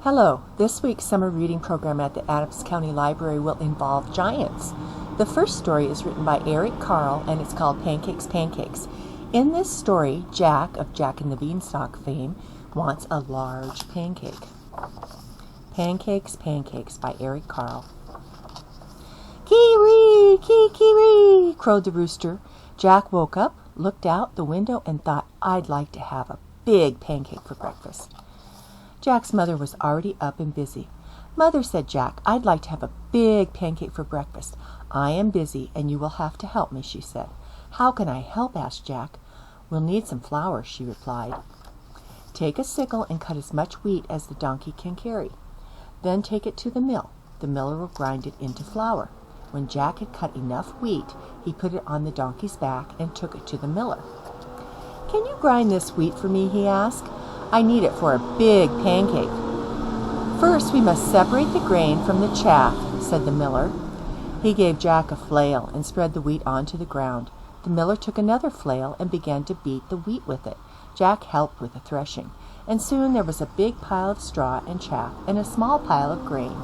Hello, this week's summer reading program at the Adams County Library will involve giants. The first story is written by Eric Carle and it's called Pancakes, Pancakes. In this story, Jack of Jack and the Beanstalk fame wants a large pancake. Pancakes, Pancakes by Eric Carle. Kee-ree, kee-kee-ree, crowed the rooster. Jack woke up, looked out the window, and thought, I'd like to have a big pancake for breakfast. Jack's mother was already up and busy. Mother, said Jack, I'd like to have a big pancake for breakfast. I am busy, and you will have to help me, she said. How can I help? Asked Jack. We'll need some flour, she replied. Take a sickle and cut as much wheat as the donkey can carry. Then take it to the mill. The miller will grind it into flour. When Jack had cut enough wheat, he put it on the donkey's back and took it to the miller. Can you grind this wheat for me? He asked. I need it for a big pancake. First, we must separate the grain from the chaff, said the miller. He gave Jack a flail and spread the wheat onto the ground. The miller took another flail and began to beat the wheat with it. Jack helped with the threshing, and soon there was a big pile of straw and chaff and a small pile of grain.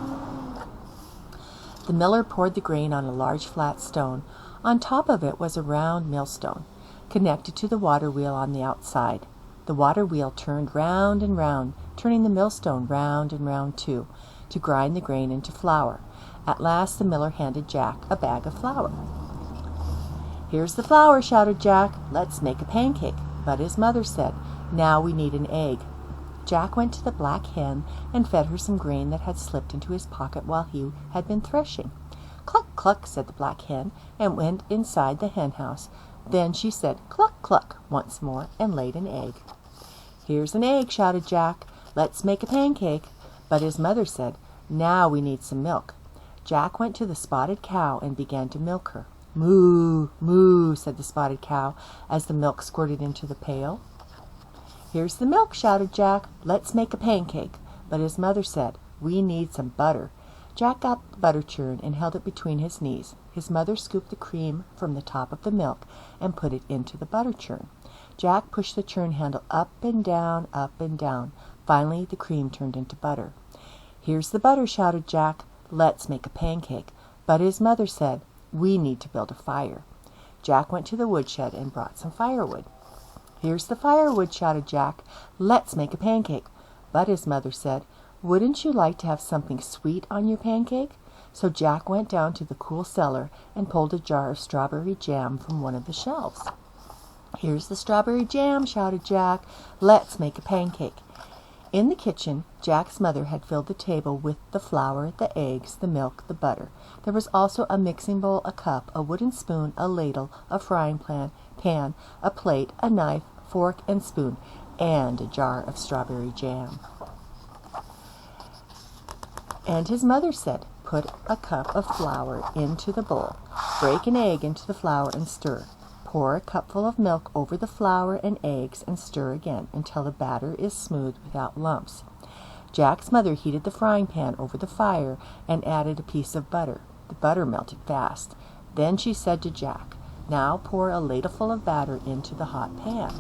The miller poured the grain on a large flat stone. On top of it was a round millstone, connected to the water wheel on the outside. The water wheel turned round and round, turning the millstone round and round too, to grind the grain into flour. At last the miller handed Jack a bag of flour. Here's the flour, shouted Jack. Let's make a pancake. But his mother said, now we need an egg. Jack went to the black hen and fed her some grain that had slipped into his pocket while he had been threshing. Cluck, cluck, said the black hen, and went inside the hen house. Then she said, cluck, cluck, once more, and laid an egg. Here's an egg, shouted Jack. Let's make a pancake. But his mother said, now we need some milk. Jack went to the spotted cow and began to milk her. Moo, moo, said the spotted cow as the milk squirted into the pail. Here's the milk, shouted Jack. Let's make a pancake. But his mother said, we need some butter. Jack got the butter churn and held it between his knees. His mother scooped the cream from the top of the milk and put it into the butter churn. Jack pushed the churn handle up and down, up and down. Finally, the cream turned into butter. Here's the butter, shouted Jack. Let's make a pancake. But his mother said, we need to build a fire. Jack went to the woodshed and brought some firewood. Here's the firewood, shouted Jack. Let's make a pancake. But his mother said, wouldn't you like to have something sweet on your pancake? So Jack went down to the cool cellar and pulled a jar of strawberry jam from one of the shelves. Here's the strawberry jam, shouted Jack. Let's make a pancake. In the kitchen, Jack's mother had filled the table with the flour, the eggs, the milk, the butter. There was also a mixing bowl, a cup, a wooden spoon, a ladle, a frying pan, a plate, a knife, fork, and spoon, and a jar of strawberry jam. And his mother said, put a cup of flour into the bowl. Break an egg into the flour and stir. Pour a cupful of milk over the flour and eggs and stir again until the batter is smooth without lumps. Jack's mother heated the frying pan over the fire and added a piece of butter. The butter melted fast. Then she said to Jack, now pour a ladleful of batter into the hot pan.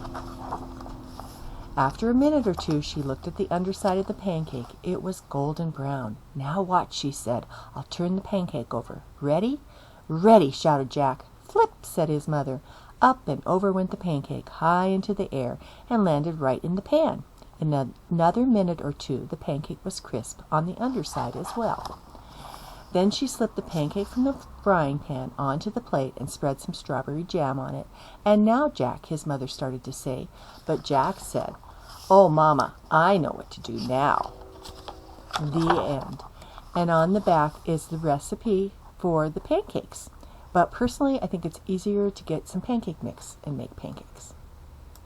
After a minute or two, she looked at the underside of the pancake. It was golden brown. Now watch, she said. I'll turn the pancake over. Ready? Ready, shouted Jack. Flip, said his mother. Up and over went the pancake, high into the air, and landed right in the pan. In another minute or two, the pancake was crisp on the underside as well. Then she slipped the pancake from the frying pan onto the plate and spread some strawberry jam on it. And now, Jack, his mother started to say, but Jack said, oh, Mama, I know what to do now. The end. And on the back is the recipe for the pancakes. But personally, I think it's easier to get some pancake mix and make pancakes.